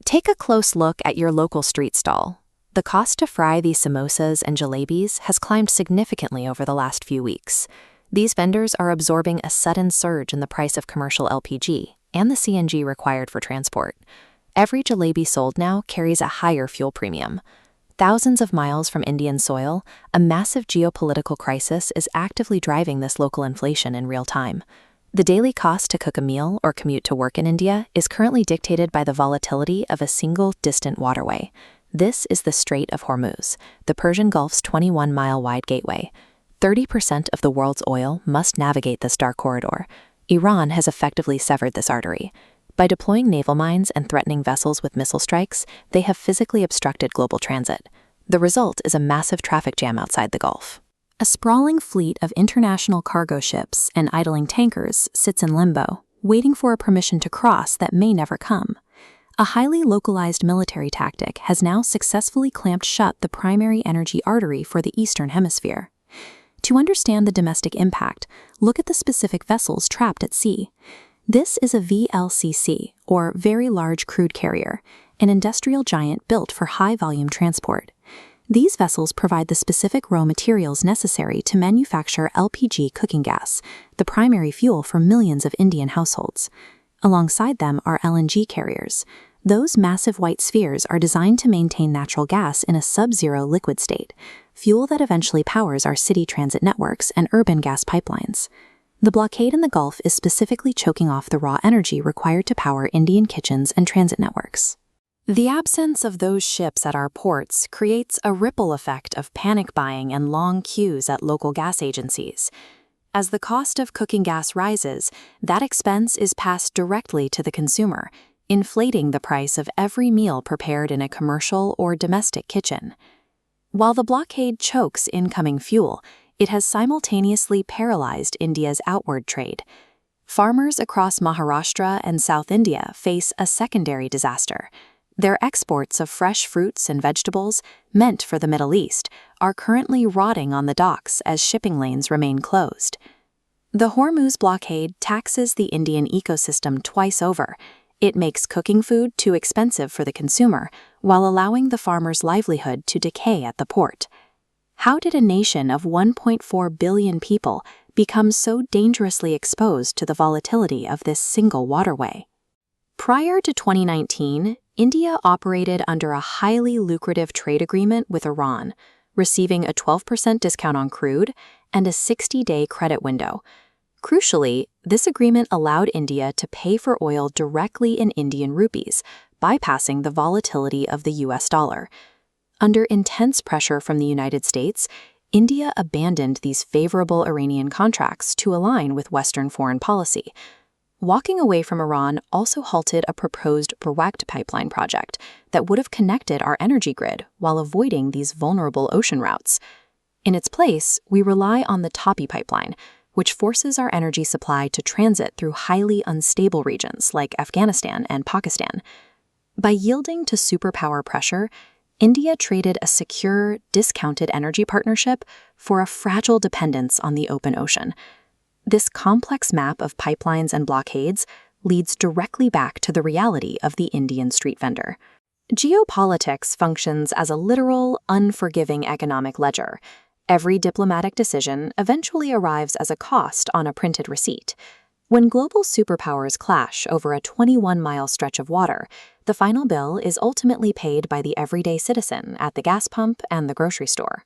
Take a close look at your local street stall. The cost to fry these samosas and jalebis has climbed significantly over the last few weeks. These vendors are absorbing a sudden surge in the price of commercial LPG and the CNG required for transport. Every jalebi sold now carries a higher fuel premium. Thousands of miles from Indian soil, a massive geopolitical crisis is actively driving this local inflation in real time. The daily cost to cook a meal or commute to work in India is currently dictated by the volatility of a single distant waterway. This is the Strait of Hormuz, the Persian Gulf's 21-mile-wide gateway. 30% of the world's oil must navigate this dark corridor. Iran has effectively severed this artery. By deploying naval mines and threatening vessels with missile strikes, they have physically obstructed global transit. The result is a massive traffic jam outside the Gulf. A sprawling fleet of international cargo ships and idling tankers sits in limbo, waiting for a permission to cross that may never come. A highly localized military tactic has now successfully clamped shut the primary energy artery for the Eastern Hemisphere. To understand the domestic impact, look at the specific vessels trapped at sea. This is a VLCC, or Very Large Crude Carrier, an industrial giant built for high-volume transport. These vessels provide the specific raw materials necessary to manufacture LPG cooking gas, the primary fuel for millions of Indian households. Alongside them are LNG carriers. Those massive white spheres are designed to maintain natural gas in a sub-zero liquid state, fuel that eventually powers our city transit networks and urban gas pipelines. The blockade in the Gulf is specifically choking off the raw energy required to power Indian kitchens and transit networks. The absence of those ships at our ports creates a ripple effect of panic buying and long queues at local gas agencies. As the cost of cooking gas rises, that expense is passed directly to the consumer, inflating the price of every meal prepared in a commercial or domestic kitchen. While the blockade chokes incoming fuel, it has simultaneously paralyzed India's outward trade. Farmers across Maharashtra and South India face a secondary disaster. Their exports of fresh fruits and vegetables, meant for the Middle East, are currently rotting on the docks as shipping lanes remain closed. The Hormuz blockade taxes the Indian ecosystem twice over. It makes cooking food too expensive for the consumer, while allowing the farmer's livelihood to decay at the port. How did a nation of 1.4 billion people become so dangerously exposed to the volatility of this single waterway? Prior to 2019, India operated under a highly lucrative trade agreement with Iran, receiving a 12% discount on crude and a 60-day credit window. Crucially, this agreement allowed India to pay for oil directly in Indian rupees, bypassing the volatility of the US dollar. Under intense pressure from the United States, India abandoned these favorable Iranian contracts to align with Western foreign policy. Walking away from Iran also halted a proposed Blockade pipeline project that would have connected our energy grid while avoiding these vulnerable ocean routes. In its place, we rely on the Tapi pipeline, which forces our energy supply to transit through highly unstable regions like Afghanistan and Pakistan. By yielding to superpower pressure, India traded a secure, discounted energy partnership for a fragile dependence on the open ocean. This complex map of pipelines and blockades leads directly back to the reality of the Indian street vendor. Geopolitics functions as a literal, unforgiving economic ledger. Every diplomatic decision eventually arrives as a cost on a printed receipt. When global superpowers clash over a 21-mile stretch of water, the final bill is ultimately paid by the everyday citizen at the gas pump and the grocery store.